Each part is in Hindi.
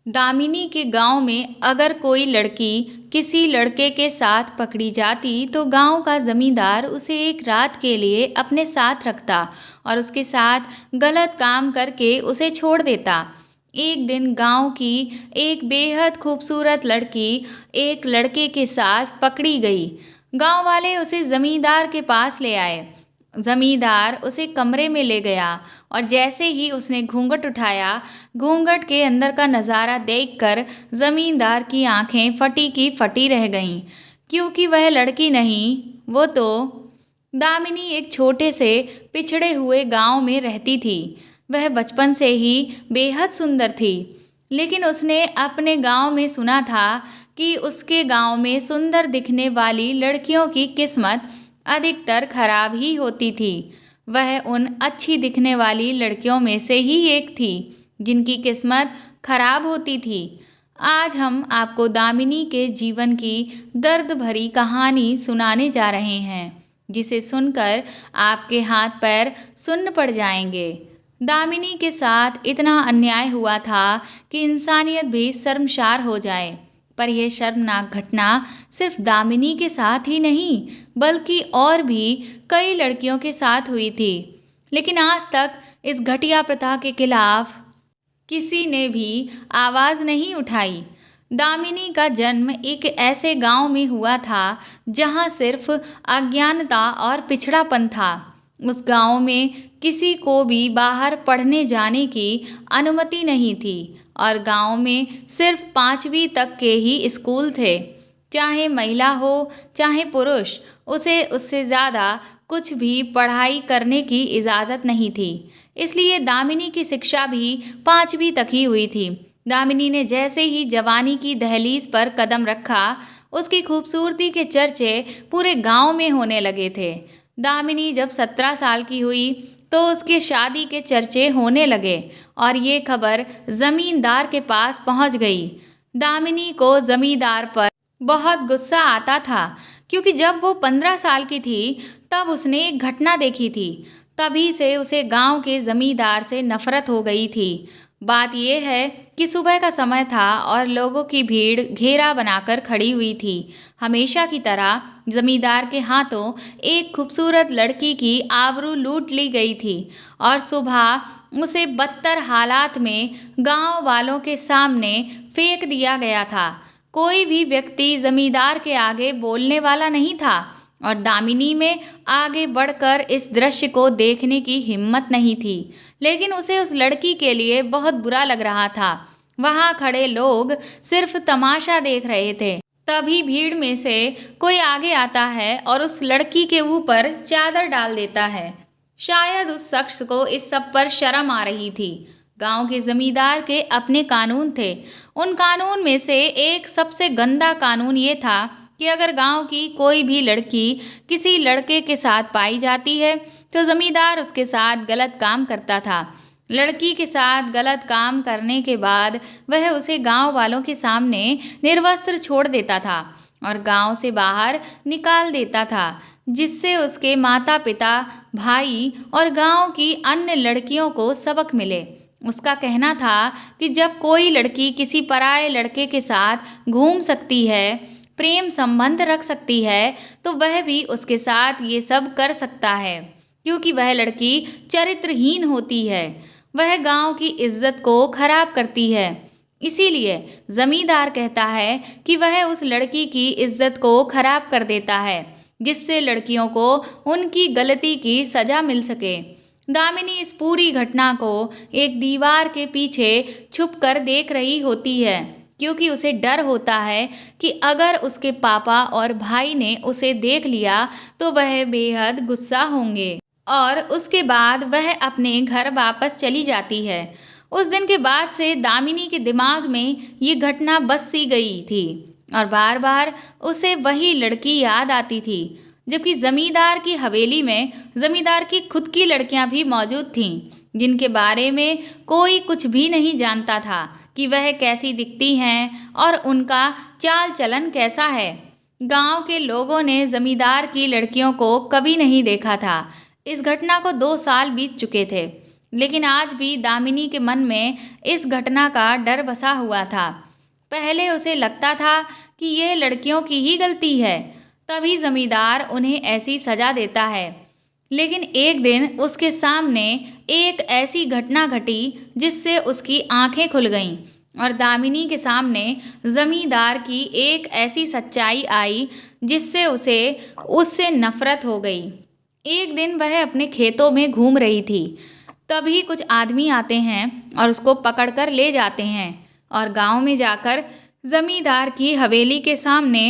दामिनी के गांव में अगर कोई लड़की किसी लड़के के साथ पकड़ी जाती तो गांव का जमींदार उसे एक रात के लिए अपने साथ रखता और उसके साथ गलत काम करके उसे छोड़ देता। एक दिन गांव की एक बेहद खूबसूरत लड़की एक लड़के के साथ पकड़ी गई। गांव वाले उसे जमींदार के पास ले आए। जमींदार उसे कमरे में ले गया और जैसे ही उसने घूंघट उठाया, घूंघट के अंदर का नज़ारा देखकर जमींदार की आंखें फटी की फटी रह गईं, क्योंकि वह लड़की नहीं, वो तो दामिनी एक छोटे से पिछड़े हुए गांव में रहती थी। वह बचपन से ही बेहद सुंदर थी, लेकिन उसने अपने गांव में सुना था कि उसके गांव में सुंदर दिखने वाली लड़कियों की किस्मत अधिकतर खराब ही होती थी। वह उन अच्छी दिखने वाली लड़कियों में से ही एक थी जिनकी किस्मत खराब होती थी। आज हम आपको दामिनी के जीवन की दर्द भरी कहानी सुनाने जा रहे हैं, जिसे सुनकर आपके हाथ पैर सुन्न पड़ जाएंगे। दामिनी के साथ इतना अन्याय हुआ था कि इंसानियत भी शर्मसार हो जाए। पर यह शर्मनाक घटना सिर्फ दामिनी के साथ ही नहीं, बल्कि और भी कई लड़कियों के साथ हुई थी। लेकिन आज तक इस घटिया प्रथा के खिलाफ किसी ने भी आवाज़ नहीं उठाई। दामिनी का जन्म एक ऐसे गांव में हुआ था जहां सिर्फ अज्ञानता और पिछड़ापन था। उस गांव में किसी को भी बाहर पढ़ने जाने की अनुमति नहीं थी और गांव में सिर्फ 5वीं तक के ही स्कूल थे। चाहे महिला हो चाहे पुरुष, उसे उससे ज़्यादा कुछ भी पढ़ाई करने की इजाज़त नहीं थी। इसलिए दामिनी की शिक्षा भी 5वीं तक ही हुई थी। दामिनी ने जैसे ही जवानी की दहलीज पर कदम रखा, उसकी खूबसूरती के चर्चे पूरे गांव में होने लगे थे। दामिनी जब 17 साल की हुई तो उसके शादी के चर्चे होने लगे और ये खबर जमींदार के पास पहुंच गई। दामिनी को जमींदार पर बहुत गुस्सा आता था, क्योंकि जब वो 15 साल की थी तब उसने एक घटना देखी थी। तभी से उसे गांव के जमींदार से नफरत हो गई थी। बात यह है कि सुबह का समय था और लोगों की भीड़ घेरा बनाकर खड़ी हुई थी। हमेशा की तरह जमींदार के हाथों एक खूबसूरत लड़की की आबरू लूट ली गई थी और सुबह उसे बदतर हालात में गांव वालों के सामने फेंक दिया गया था। कोई भी व्यक्ति जमींदार के आगे बोलने वाला नहीं था और दामिनी में आगे बढ़कर इस दृश्य को देखने की हिम्मत नहीं थी। लेकिन उसे उस लड़की के लिए बहुत बुरा लग रहा था। वहां खड़े लोग सिर्फ तमाशा देख रहे थे। तभी भीड़ में से कोई आगे आता है और उस लड़की के ऊपर चादर डाल देता है। शायद उस शख्स को इस सब पर शर्म आ रही थी। गांव के जमींदार के अपने कानून थे। उन कानून में से एक सबसे गंदा कानून ये था कि अगर गांव की कोई भी लड़की किसी लड़के के साथ पाई जाती है तो जमींदार उसके साथ गलत काम करता था। लड़की के साथ गलत काम करने के बाद वह उसे गांव वालों के सामने निर्वस्त्र छोड़ देता था और गांव से बाहर निकाल देता था, जिससे उसके माता पिता, भाई और गांव की अन्य लड़कियों को सबक मिले। उसका कहना था कि जब कोई लड़की किसी पराये लड़के के साथ घूम सकती है, प्रेम संबंध रख सकती है, तो वह भी उसके साथ ये सब कर सकता है, क्योंकि वह लड़की चरित्रहीन होती है, वह गांव की इज्जत को खराब करती है। इसीलिए जमींदार कहता है कि वह उस लड़की की इज्जत को खराब कर देता है, जिससे लड़कियों को उनकी गलती की सजा मिल सके। दामिनी इस पूरी घटना को एक दीवार के पीछे छुपकर देख रही होती है, क्योंकि उसे डर होता है कि अगर उसके पापा और भाई ने उसे देख लिया तो वह बेहद गुस्सा होंगे और उसके बाद वह अपने घर वापस चली जाती है। उस दिन के बाद से दामिनी के दिमाग में ये घटना बस सी गई थी और बार बार उसे वही लड़की याद आती थी। जबकि जमींदार की हवेली में जमींदार की खुद की लड़कियां भी मौजूद थीं, जिनके बारे में कोई कुछ भी नहीं जानता था कि वह कैसी दिखती हैं और उनका चाल चलन कैसा है। गांव के लोगों ने जमींदार की लड़कियों को कभी नहीं देखा था। इस घटना को 2 साल बीत चुके थे। लेकिन आज भी दामिनी के मन में इस घटना का डर बसा हुआ था। पहले उसे लगता था कि यह लड़कियों की ही गलती है, तभी जमींदार उन्हें ऐसी सजा देता है। लेकिन एक दिन उसके सामने एक ऐसी घटना घटी जिससे उसकी आंखें खुल गईं और दामिनी के सामने जमींदार की एक ऐसी सच्चाई आई जिससे उसे उससे नफरत हो गई। एक दिन वह अपने खेतों में घूम रही थी, तभी कुछ आदमी आते हैं और उसको पकड़कर ले जाते हैं और गांव में जाकर जमींदार की हवेली के सामने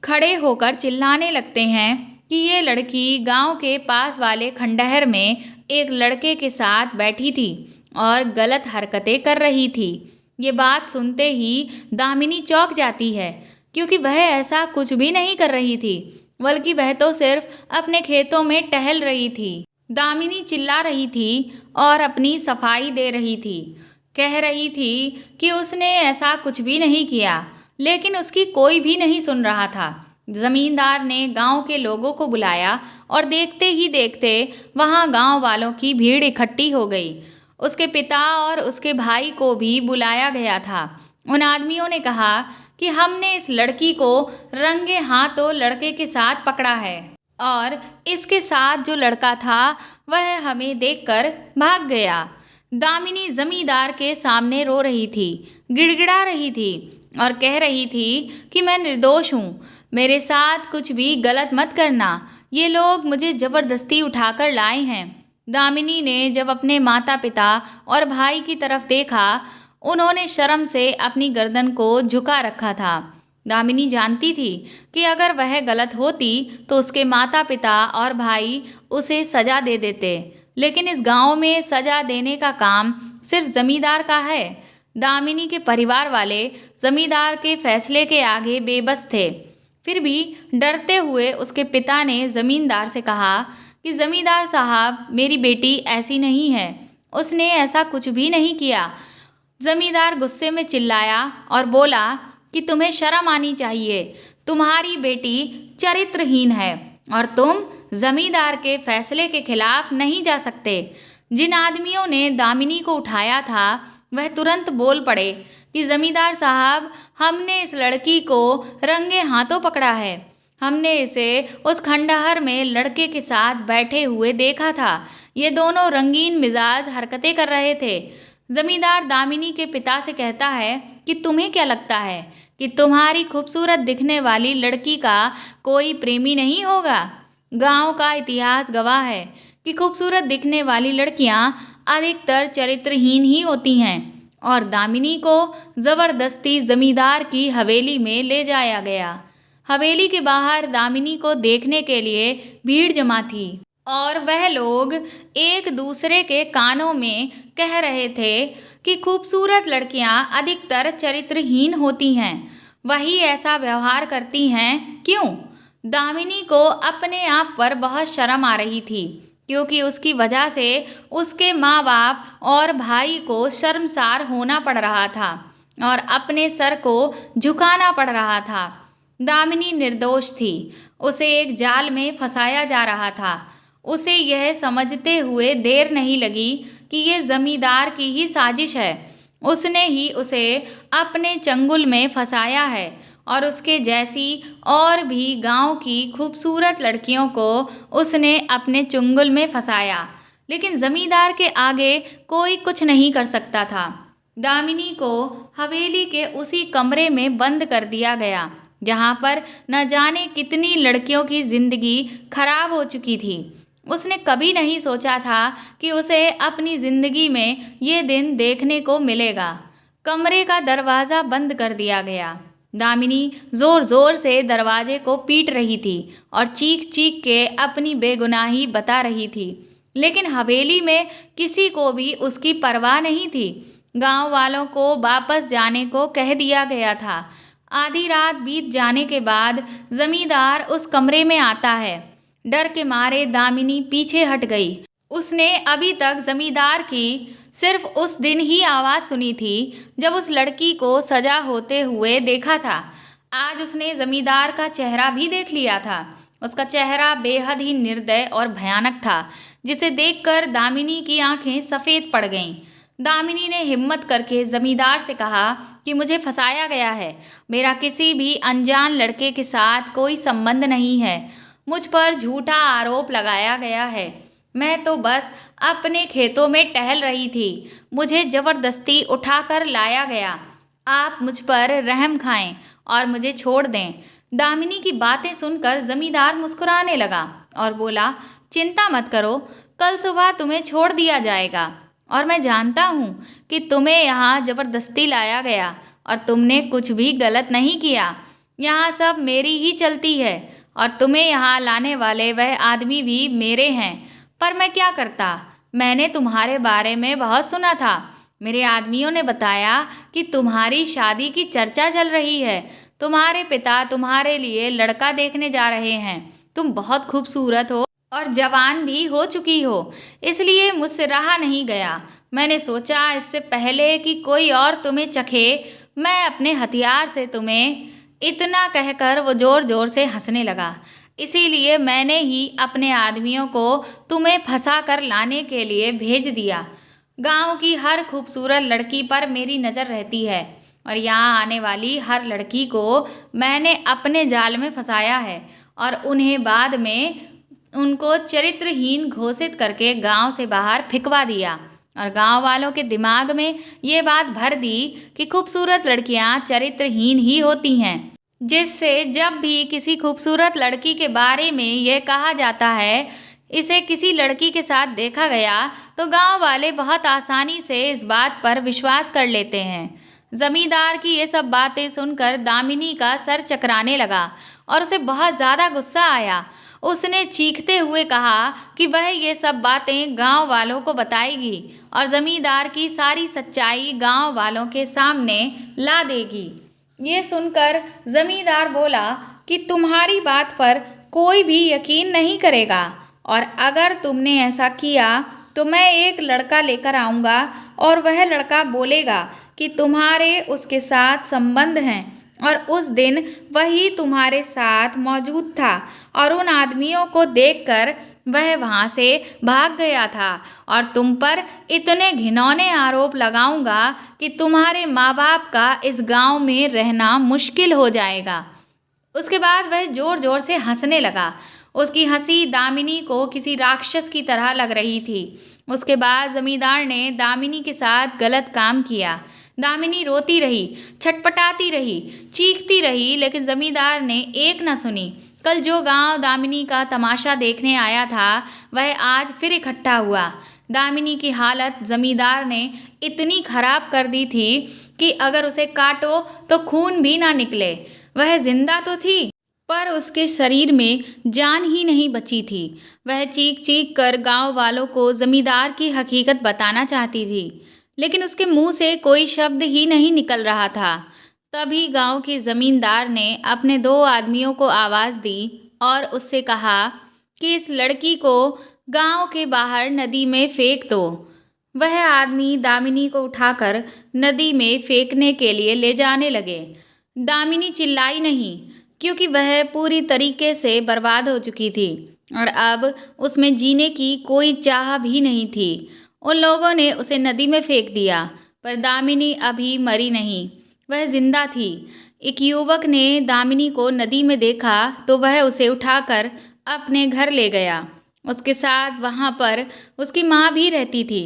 खड़े होकर चिल्लाने लगते हैं कि ये लड़की गांव के पास वाले खंडहर में एक लड़के के साथ बैठी थी और गलत हरकतें कर रही थी। ये बात सुनते ही दामिनी चौंक जाती है, क्योंकि वह ऐसा कुछ भी नहीं कर रही थी, बल्कि वह तो सिर्फ अपने खेतों में टहल रही थी। दामिनी चिल्ला रही थी और अपनी सफाई दे रही थी, कह रही थी कि उसने ऐसा कुछ भी नहीं किया, लेकिन उसकी कोई भी नहीं सुन रहा था। जमींदार ने गांव के लोगों को बुलाया और देखते ही देखते वहां गांव वालों की भीड़ इकट्ठी हो गई। उसके पिता और उसके भाई को भी बुलाया गया था। उन आदमियों ने कहा कि हमने इस लड़की को रंगे हाथों लड़के के साथ पकड़ा है और इसके साथ जो लड़का था वह हमें देखकर भाग गया। दामिनी जमींदार के सामने रो रही थी, गिड़गिड़ा रही थी और कह रही थी कि मैं निर्दोष हूँ, मेरे साथ कुछ भी गलत मत करना, ये लोग मुझे ज़बरदस्ती उठाकर लाए हैं। दामिनी ने जब अपने माता पिता और भाई की तरफ देखा, उन्होंने शर्म से अपनी गर्दन को झुका रखा था। दामिनी जानती थी कि अगर वह गलत होती तो उसके माता पिता और भाई उसे सजा दे देते, लेकिन इस गांव में सजा देने का काम सिर्फ जमींदार का है। दामिनी के परिवार वाले जमींदार के फैसले के आगे बेबस थे। फिर भी डरते हुए उसके पिता ने जमींदार से कहा कि जमींदार साहब, मेरी बेटी ऐसी नहीं है, उसने ऐसा कुछ भी नहीं किया। जमींदार गुस्से में चिल्लाया और बोला कि तुम्हें शर्म आनी चाहिए, तुम्हारी बेटी चरित्रहीन है और तुम जमींदार के फैसले के खिलाफ नहीं जा सकते। जिन आदमियों ने दामिनी को उठाया था वह तुरंत बोल पड़े कि जमींदार साहब, हमने इस लड़की को रंगे हाथों पकड़ा है, हमने इसे उस खंडहर में लड़के के साथ बैठे हुए देखा था, ये दोनों रंगीन मिजाज हरकतें कर रहे थे। जमींदार दामिनी के पिता से कहता है कि तुम्हें क्या लगता है कि तुम्हारी खूबसूरत दिखने वाली लड़की का कोई प्रेमी नहीं होगा? गांव का इतिहास गवाह है कि खूबसूरत दिखने वाली लड़कियां अधिकतर चरित्रहीन ही होती हैं। और दामिनी को ज़बरदस्ती जमींदार की हवेली में ले जाया गया। हवेली के बाहर दामिनी को देखने के लिए भीड़ जमा थी और वह लोग एक दूसरे के कानों में कह रहे थे कि खूबसूरत लड़कियां अधिकतर चरित्रहीन होती हैं, वही ऐसा व्यवहार करती हैं क्यों? दामिनी को अपने आप पर बहुत शर्म आ रही थी, क्योंकि उसकी वजह से उसके माँ बाप और भाई को शर्मसार होना पड़ रहा था और अपने सर को झुकाना पड़ रहा था। दामिनी निर्दोष थी, उसे एक जाल में फंसाया जा रहा था। उसे यह समझते हुए देर नहीं लगी कि ये जमींदार की ही साजिश है, उसने ही उसे अपने चंगुल में फंसाया है और उसके जैसी और भी गांव की खूबसूरत लड़कियों को उसने अपने चुंगल में फंसाया। लेकिन जमींदार के आगे कोई कुछ नहीं कर सकता था। दामिनी को हवेली के उसी कमरे में बंद कर दिया गया जहां पर न जाने कितनी लड़कियों की जिंदगी खराब हो चुकी थी। उसने कभी नहीं सोचा था कि उसे अपनी जिंदगी में ये दिन देखने को मिलेगा। कमरे का दरवाज़ा बंद कर दिया गया। दामिनी जोर जोर से दरवाजे को पीट रही थी और चीख चीख के अपनी बेगुनाही बता रही थी, लेकिन हवेली में किसी को भी उसकी परवाह नहीं थी। गांव वालों को वापस जाने को कह दिया गया था। आधी रात बीत जाने के बाद जमींदार उस कमरे में आता है। डर के मारे दामिनी पीछे हट गई। उसने अभी तक जमींदार की सिर्फ उस दिन ही आवाज़ सुनी थी जब उस लड़की को सजा होते हुए देखा था। आज उसने जमींदार का चेहरा भी देख लिया था। उसका चेहरा बेहद ही निर्दय और भयानक था। जिसे देखकर दामिनी की आंखें सफ़ेद पड़ गईं। दामिनी ने हिम्मत करके जमींदार से कहा कि मुझे फंसाया गया है। मेरा किसी भी अनजान लड़के के साथ कोई संबंध नहीं है। मुझ पर झूठा आरोप लगाया गया है। मैं तो बस अपने खेतों में टहल रही थी। मुझे जबरदस्ती उठाकर लाया गया। आप मुझ पर रहम खाएं और मुझे छोड़ दें। दामिनी की बातें सुनकर जमींदार मुस्कुराने लगा और बोला, चिंता मत करो, कल सुबह तुम्हें छोड़ दिया जाएगा। और मैं जानता हूँ कि तुम्हें यहाँ जबरदस्ती लाया गया और तुमने कुछ भी गलत नहीं किया। यहाँ सब मेरी ही चलती है और तुम्हें यहाँ लाने वाले वह आदमी भी मेरे हैं। पर मैं क्या करता? मैंने तुम्हारे बारे में बहुत सुना था। मेरे आदमियों ने बताया कि तुम्हारी शादी की चर्चा चल रही है। तुम्हारे पिता तुम्हारे लिए लड़का देखने जा रहे हैं। तुम बहुत खूबसूरत हो और जवान भी हो चुकी हो, इसलिए मुझसे रहा नहीं गया। मैंने सोचा इससे पहले कि कोई और तुम्हें चखे, मैं अपने हथियार से तुम्हें। इतना कहकर वो जोर जोर से हंसने लगा। इसीलिए मैंने ही अपने आदमियों को तुम्हें फंसा कर लाने के लिए भेज दिया। गांव की हर खूबसूरत लड़की पर मेरी नज़र रहती है और यहाँ आने वाली हर लड़की को मैंने अपने जाल में फंसाया है और उन्हें बाद में उनको चरित्रहीन घोषित करके गांव से बाहर फिकवा दिया और गांव वालों के दिमाग में ये बात भर दी कि खूबसूरत लड़कियां चरित्रहीन ही होती हैं, जिससे जब भी किसी खूबसूरत लड़की के बारे में ये कहा जाता है इसे किसी लड़की के साथ देखा गया तो गांव वाले बहुत आसानी से इस बात पर विश्वास कर लेते हैं। जमींदार की ये सब बातें सुनकर दामिनी का सर चकराने लगा और उसे बहुत ज़्यादा गुस्सा आया। उसने चीखते हुए कहा कि वह ये सब बातें गांव वालों को बताएगी और जमींदार की सारी सच्चाई गांव वालों के सामने ला देगी। ये सुनकर जमींदार बोला कि तुम्हारी बात पर कोई भी यकीन नहीं करेगा और अगर तुमने ऐसा किया तो मैं एक लड़का लेकर आऊँगा और वह लड़का बोलेगा कि तुम्हारे उसके साथ संबंध हैं और उस दिन वही तुम्हारे साथ मौजूद था और उन आदमियों को देखकर वह वहाँ से भाग गया था और तुम पर इतने घिनौने आरोप लगाऊंगा कि तुम्हारे माँ बाप का इस गांव में रहना मुश्किल हो जाएगा। उसके बाद वह ज़ोर ज़ोर से हंसने लगा। उसकी हंसी दामिनी को किसी राक्षस की तरह लग रही थी। उसके बाद जमींदार ने दामिनी के साथ गलत काम किया। दामिनी रोती रही, छटपटाती रही, चीखती रही, लेकिन जमींदार ने एक न सुनी। कल जो गांव दामिनी का तमाशा देखने आया था वह आज फिर इकट्ठा हुआ। दामिनी की हालत जमींदार ने इतनी खराब कर दी थी कि अगर उसे काटो तो खून भी ना निकले। वह जिंदा तो थी पर उसके शरीर में जान ही नहीं बची थी। वह चीख चीख कर गांव वालों को जमींदार की हकीकत बताना चाहती थी, लेकिन उसके मुंह से कोई शब्द ही नहीं निकल रहा था। तभी गांव के जमींदार ने अपने 2 आदमियों को आवाज़ दी और उससे कहा कि इस लड़की को गांव के बाहर नदी में फेंक दो। वह आदमी दामिनी को उठाकर नदी में फेंकने के लिए ले जाने लगे। दामिनी चिल्लाई नहीं, क्योंकि वह पूरी तरीके से बर्बाद हो चुकी थी और अब उसमें जीने की कोई चाह भी नहीं थी। उन लोगों ने उसे नदी में फेंक दिया, पर दामिनी अभी मरी नहीं, वह जिंदा थी। एक युवक ने दामिनी को नदी में देखा तो वह उसे उठाकर अपने घर ले गया। उसके साथ वहाँ पर उसकी माँ भी रहती थी।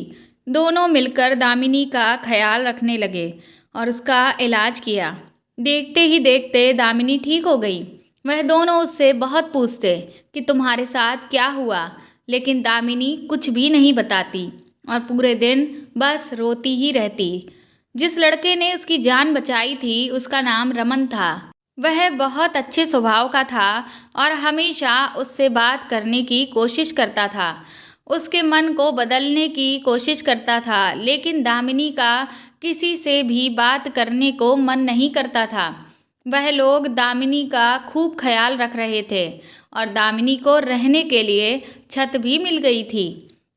दोनों मिलकर दामिनी का ख्याल रखने लगे और उसका इलाज किया। देखते ही देखते दामिनी ठीक हो गई। वह दोनों उससे बहुत पूछते कि तुम्हारे साथ क्या हुआ, लेकिन दामिनी कुछ भी नहीं बताती और पूरे दिन बस रोती ही रहती। जिस लड़के ने उसकी जान बचाई थी उसका नाम रमन था। वह बहुत अच्छे स्वभाव का था और हमेशा उससे बात करने की कोशिश करता था, उसके मन को बदलने की कोशिश करता था, लेकिन दामिनी का किसी से भी बात करने को मन नहीं करता था। वह लोग दामिनी का खूब ख्याल रख रहे थे और दामिनी को रहने के लिए छत भी मिल गई थी।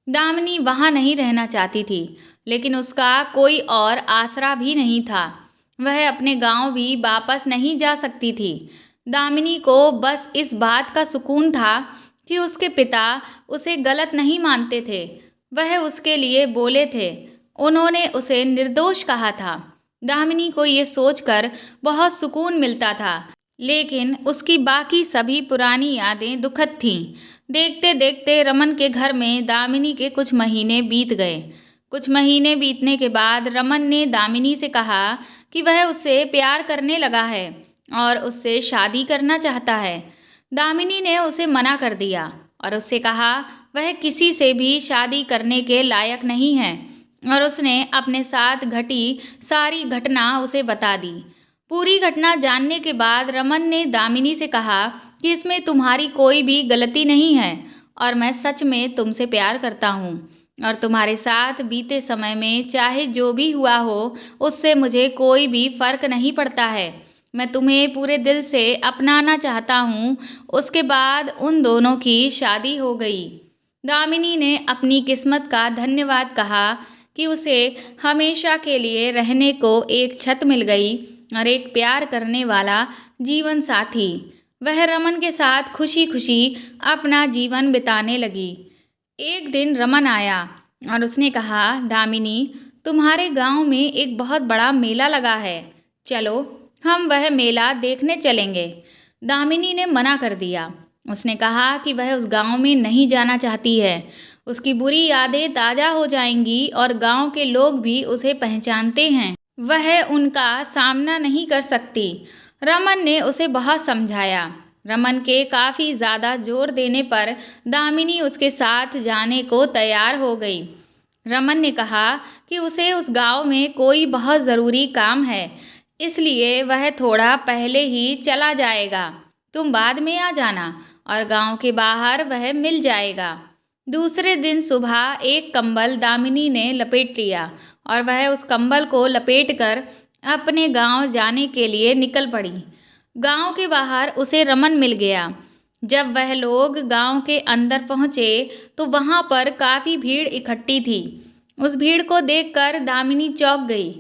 दामिनी वहाँ नहीं रहना चाहती थी, लेकिन उसका कोई और आसरा भी नहीं था। वह अपने गांव भी वापस नहीं जा सकती थी। दामिनी को बस इस बात का सुकून था कि उसके पिता उसे गलत नहीं मानते थे। वह उसके लिए बोले थे। उन्होंने उसे निर्दोष कहा था। दामिनी को ये सोचकर बहुत सुकून मिलता था, लेकिन उसकी बाकी सभी पुरानी यादें दुखद थीं। देखते देखते रमन के घर में दामिनी के कुछ महीने बीत गए। कुछ महीने बीतने के बाद रमन ने दामिनी से कहा कि वह उससे प्यार करने लगा है और उससे शादी करना चाहता है। दामिनी ने उसे मना कर दिया और उससे कहा वह किसी से भी शादी करने के लायक नहीं है, और उसने अपने साथ घटी सारी घटना उसे बता दी। पूरी घटना जानने के बाद रमन ने दामिनी से कहा कि इसमें तुम्हारी कोई भी गलती नहीं है और मैं सच में तुमसे प्यार करता हूँ, और तुम्हारे साथ बीते समय में चाहे जो भी हुआ हो उससे मुझे कोई भी फर्क नहीं पड़ता है। मैं तुम्हें पूरे दिल से अपनाना चाहता हूँ। उसके बाद उन दोनों की शादी हो गई। दामिनी ने अपनी किस्मत का धन्यवाद कहा कि उसे हमेशा के लिए रहने को एक छत मिल गई और एक प्यार करने वाला जीवन साथी। वह रमन के साथ खुशी खुशी अपना जीवन बिताने लगी। एक दिन रमन आया और उसने कहा, दामिनी, तुम्हारे गांव में एक बहुत बड़ा मेला लगा है, चलो हम वह मेला देखने चलेंगे। दामिनी ने मना कर दिया। उसने कहा कि वह उस गांव में नहीं जाना चाहती है। उसकी बुरी यादें ताज़ा हो जाएंगी और गांव के लोग भी उसे पहचानते हैं। वह उनका सामना नहीं कर सकती। रमन ने उसे बहुत समझाया। रमन के काफ़ी ज़्यादा जोर देने पर दामिनी उसके साथ जाने को तैयार हो गई। रमन ने कहा कि उसे उस गांव में कोई बहुत ज़रूरी काम है, इसलिए वह थोड़ा पहले ही चला जाएगा। तुम बाद में आ जाना और गांव के बाहर वह मिल जाएगा। दूसरे दिन सुबह एक कंबल दामिनी ने लपेट लिया और वह उस कंबल को लपेटकर अपने गांव जाने के लिए निकल पड़ी। गांव के बाहर उसे रमन मिल गया। जब वह लोग गांव के अंदर पहुंचे तो वहां पर काफ़ी भीड़ इकट्ठी थी। उस भीड़ को देखकर दामिनी चौंक गई।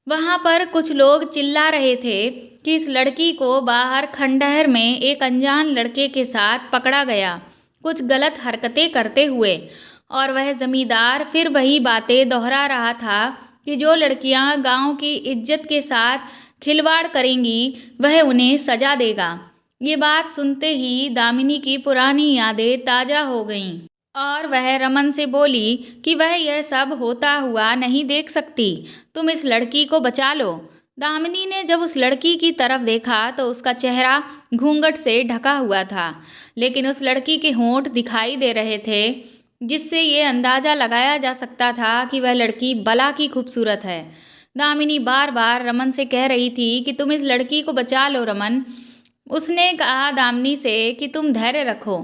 वहां पर कुछ लोग चिल्ला रहे थे कि इस लड़की को बाहर खंडहर में एक अनजान लड़के के साथ पकड़ा गया, कुछ गलत हरकतें करते हुए। और वह जमींदार फिर वही बातें दोहरा रहा था कि जो लड़कियां गांव की इज्जत के साथ खिलवाड़ करेंगी वह उन्हें सजा देगा। ये बात सुनते ही दामिनी की पुरानी यादें ताज़ा हो गईं और वह रमन से बोली कि वह यह सब होता हुआ नहीं देख सकती। तुम इस लड़की को बचा लो। दामिनी ने जब उस लड़की की तरफ देखा तो उसका चेहरा घूंघट से ढका हुआ था, लेकिन उस लड़की के होंठ दिखाई दे रहे थे, जिससे ये अंदाज़ा लगाया जा सकता था कि वह लड़की बला की खूबसूरत है। दामिनी बार बार रमन से कह रही थी कि तुम इस लड़की को बचा लो रमन। उसने कहा दामिनी से कि तुम धैर्य रखो,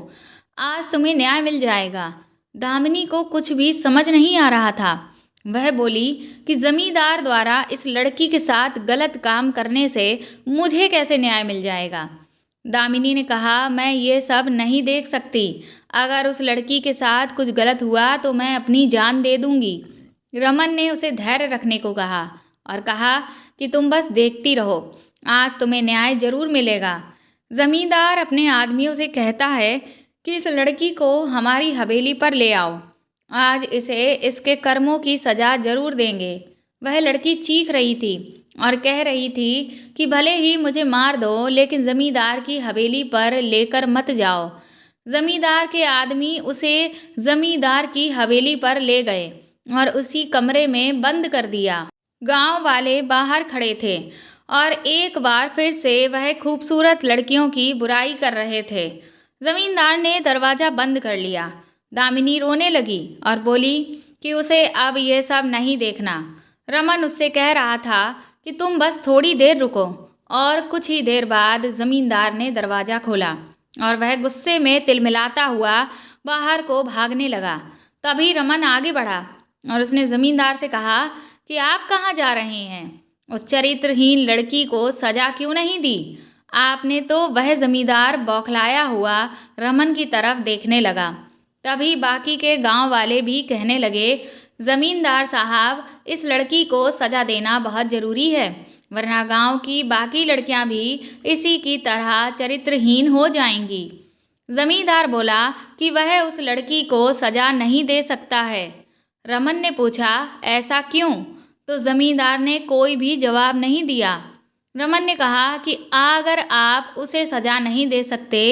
आज तुम्हें न्याय मिल जाएगा। दामिनी को कुछ भी समझ नहीं आ रहा था। वह बोली कि जमींदार द्वारा इस लड़की के साथ गलत काम करने से मुझे कैसे न्याय मिल जाएगा। दामिनी ने कहा, मैं ये सब नहीं देख सकती। अगर उस लड़की के साथ कुछ गलत हुआ तो मैं अपनी जान दे दूंगी। रमन ने उसे धैर्य रखने को कहा और कहा कि तुम बस देखती रहो, आज तुम्हें न्याय जरूर मिलेगा। जमींदार अपने आदमियों से कहता है कि इस लड़की को हमारी हवेली पर ले आओ, आज इसे इसके कर्मों की सज़ा जरूर देंगे। वह लड़की चीख रही थी और कह रही थी कि भले ही मुझे मार दो, लेकिन ज़मींदार की हवेली पर लेकर मत जाओ। ज़मींदार के आदमी उसे ज़मींदार की हवेली पर ले गए और उसी कमरे में बंद कर दिया। गांव वाले बाहर खड़े थे और एक बार फिर से वह खूबसूरत लड़कियों की बुराई कर रहे थे। जमींदार ने दरवाज़ा बंद कर लिया। दामिनी रोने लगी और बोली कि उसे अब यह सब नहीं देखना। रमन उससे कह रहा था कि तुम बस थोड़ी देर रुको, और कुछ ही देर बाद जमींदार ने दरवाज़ा खोला और वह गुस्से में तिलमिलाता हुआ बाहर को भागने लगा। तभी रमन आगे बढ़ा और उसने जमींदार से कहा कि आप कहाँ जा रहे हैं? उस चरित्रहीन लड़की को सजा क्यों नहीं दी आपने? तो वह जमींदार बौखलाया हुआ रमन की तरफ देखने लगा। तभी बाकी के गांव वाले भी कहने लगे, जमींदार साहब, इस लड़की को सजा देना बहुत ज़रूरी है, वरना गांव की बाकी लड़कियां भी इसी की तरह चरित्रहीन हो जाएंगी। जमींदार बोला कि वह उस लड़की को सजा नहीं दे सकता है। रमन ने पूछा, ऐसा क्यों? तो जमींदार ने कोई भी जवाब नहीं दिया। रमन ने कहा कि अगर आप उसे सजा नहीं दे सकते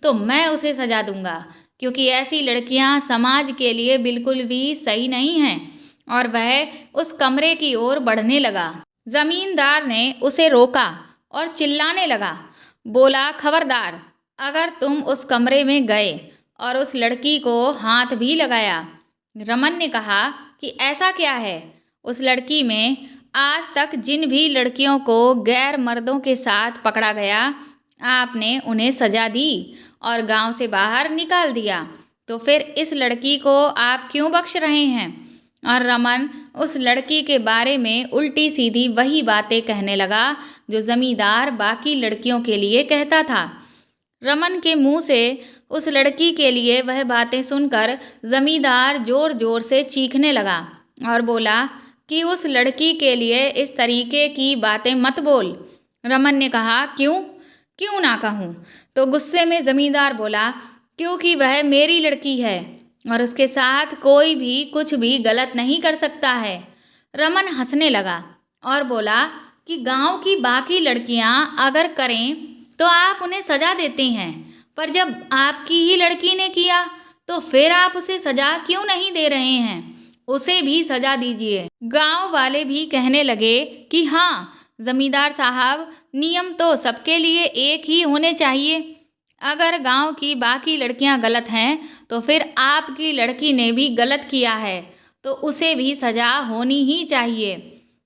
तो मैं उसे सजा दूंगा, क्योंकि ऐसी लड़कियां समाज के लिए बिल्कुल भी सही नहीं हैं। और वह उस कमरे की ओर बढ़ने लगा। जमींदार ने उसे रोका और चिल्लाने लगा, बोला, खबरदार, अगर तुम उस कमरे में गए और उस लड़की को हाथ भी लगाया। रमन ने कहा कि ऐसा क्या है? उस लड़की में आज तक जिन भी लड़कियों को गैर मर्दों के साथ पकड़ा गया, आपने उन्हें सजा दी और गांव से बाहर निकाल दिया, तो फिर इस लड़की को आप क्यों बख्श रहे हैं? और रमन उस लड़की के बारे में उल्टी सीधी वही बातें कहने लगा जो जमींदार बाकी लड़कियों के लिए कहता था। रमन के मुंह से उस लड़की के लिए वह बातें सुनकर जमींदार जोर जोर से चीखने लगा और बोला कि उस लड़की के लिए इस तरीके की बातें मत बोल। रमन ने कहा, क्यों ना कहूँ? तो गुस्से में जमींदार बोला, क्योंकि वह मेरी लड़की है और उसके साथ कोई भी कुछ भी गलत नहीं कर सकता है। रमन हंसने लगा और बोला कि गांव की बाकी लड़कियां अगर करें तो आप उन्हें सजा देते हैं, पर जब आपकी ही लड़की ने किया तो फिर आप उसे सजा क्यों नहीं दे रहे हैं? उसे भी सजा दीजिए। गांव वाले भी कहने लगे कि हाँ जमींदार साहब, नियम तो सबके लिए एक ही होने चाहिए। अगर गांव की बाकी लड़कियां गलत हैं तो फिर आपकी लड़की ने भी गलत किया है, तो उसे भी सजा होनी ही चाहिए।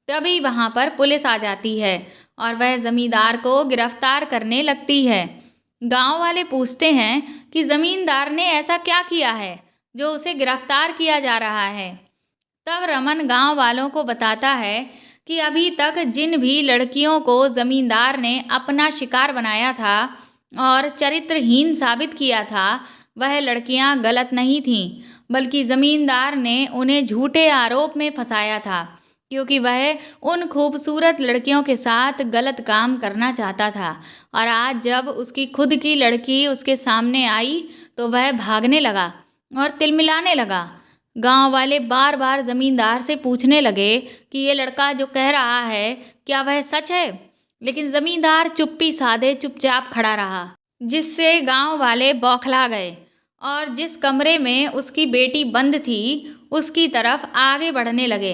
तभी वहां पर पुलिस आ जाती है और वह जमींदार को गिरफ्तार करने लगती है। गांव वाले पूछते हैं कि जमींदार ने ऐसा क्या किया है जो उसे गिरफ्तार किया जा रहा है। तब रमन गांव वालों को बताता है कि अभी तक जिन भी लड़कियों को जमींदार ने अपना शिकार बनाया था और चरित्रहीन साबित किया था, वह लड़कियां गलत नहीं थीं, बल्कि जमींदार ने उन्हें झूठे आरोप में फंसाया था, क्योंकि वह उन खूबसूरत लड़कियों के साथ गलत काम करना चाहता था। और आज जब उसकी खुद की लड़की उसके सामने आई तो वह भागने लगा और तिलमिलाने लगा। गांव वाले बार बार जमींदार से पूछने लगे कि ये लड़का जो कह रहा है क्या वह सच है, लेकिन जमींदार चुप्पी साधे चुपचाप खड़ा रहा, जिससे गांव वाले बौखला गए और जिस कमरे में उसकी बेटी बंद थी उसकी तरफ आगे बढ़ने लगे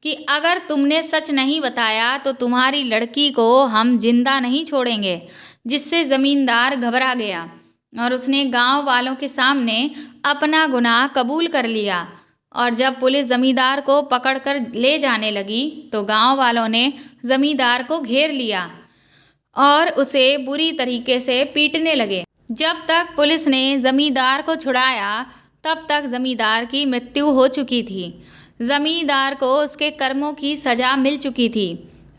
कि अगर तुमने सच नहीं बताया तो तुम्हारी लड़की को हम जिंदा नहीं छोड़ेंगे। जिससे जमींदार घबरा गया और उसने गांव वालों के सामने अपना गुनाह कबूल कर लिया। और जब पुलिस जमींदार को पकड़कर ले जाने लगी तो गांव वालों ने जमींदार को घेर लिया और उसे बुरी तरीके से पीटने लगे। जब तक पुलिस ने जमींदार को छुड़ाया तब तक जमींदार की मृत्यु हो चुकी थी। जमींदार को उसके कर्मों की सजा मिल चुकी थी।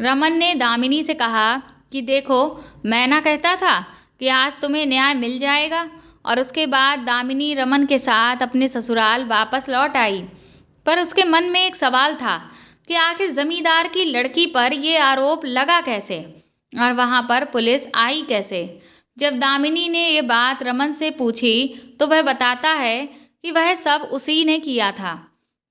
रमन ने दामिनी से कहा कि देखो, मैं ना कहता था कि आज तुम्हें न्याय मिल जाएगा। और उसके बाद दामिनी रमन के साथ अपने ससुराल वापस लौट आई। पर उसके मन में एक सवाल था कि आखिर जमींदार की लड़की पर ये आरोप लगा कैसे और वहाँ पर पुलिस आई कैसे। जब दामिनी ने ये बात रमन से पूछी तो वह बताता है कि वह सब उसी ने किया था।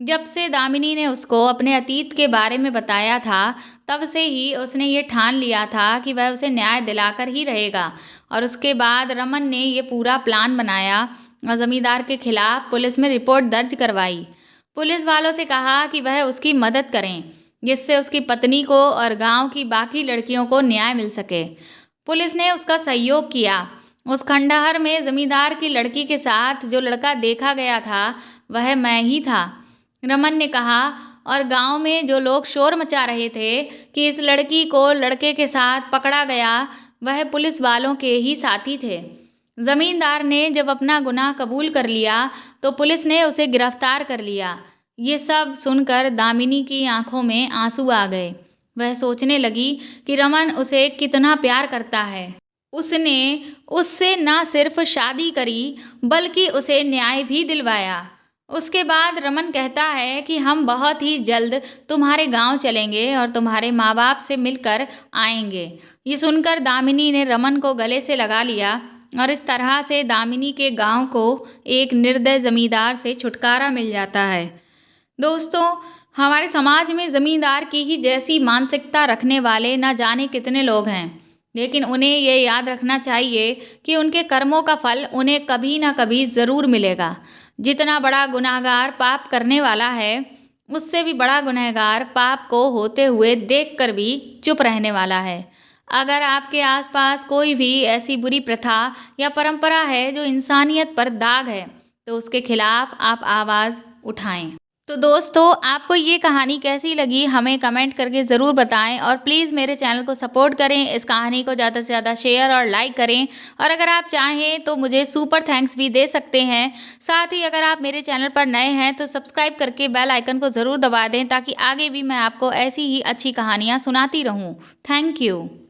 जब से दामिनी ने उसको अपने अतीत के बारे में बताया था तब से ही उसने ये ठान लिया था कि वह उसे न्याय दिलाकर ही रहेगा। और उसके बाद रमन ने ये पूरा प्लान बनाया और ज़मींदार के खिलाफ पुलिस में रिपोर्ट दर्ज करवाई। पुलिस वालों से कहा कि वह उसकी मदद करें जिससे उसकी पत्नी को और गांव की बाकी लड़कियों को न्याय मिल सके। पुलिस ने उसका सहयोग किया। उस खंडहर में जमींदार की लड़की के साथ जो लड़का देखा गया था वह मैं ही था, रमन ने कहा। और गांव में जो लोग शोर मचा रहे थे कि इस लड़की को लड़के के साथ पकड़ा गया वह पुलिस वालों के ही साथी थे। जमींदार ने जब अपना गुनाह कबूल कर लिया तो पुलिस ने उसे गिरफ्तार कर लिया। ये सब सुनकर दामिनी की आंखों में आंसू आ गए। वह सोचने लगी कि रमन उसे कितना प्यार करता है। उसने उससे ना सिर्फ शादी करी बल्कि उसे न्याय भी दिलवाया। उसके बाद रमन कहता है कि हम बहुत ही जल्द तुम्हारे गांव चलेंगे और तुम्हारे माँ बाप से मिलकर आएंगे। ये सुनकर दामिनी ने रमन को गले से लगा लिया और इस तरह से दामिनी के गांव को एक निर्दय जमींदार से छुटकारा मिल जाता है। दोस्तों, हमारे समाज में जमींदार की ही जैसी मानसिकता रखने वाले न जाने कितने लोग हैं, लेकिन उन्हें ये याद रखना चाहिए कि उनके कर्मों का फल उन्हें कभी ना कभी ज़रूर मिलेगा। जितना बड़ा गुनहगार पाप करने वाला है, उससे भी बड़ा गुनहगार पाप को होते हुए देखकर भी चुप रहने वाला है। अगर आपके आसपास कोई भी ऐसी बुरी प्रथा या परंपरा है जो इंसानियत पर दाग है, तो उसके खिलाफ आप आवाज़ उठाएं। तो दोस्तों, आपको ये कहानी कैसी लगी हमें कमेंट करके ज़रूर बताएं और प्लीज़ मेरे चैनल को सपोर्ट करें, इस कहानी को ज़्यादा से ज़्यादा शेयर और लाइक करें। और अगर आप चाहें तो मुझे सुपर थैंक्स भी दे सकते हैं। साथ ही अगर आप मेरे चैनल पर नए हैं तो सब्सक्राइब करके बेल आइकन को ज़रूर दबा दें, ताकि आगे भी मैं आपको ऐसी ही अच्छी कहानियाँ सुनाती रहूँ। Thank you.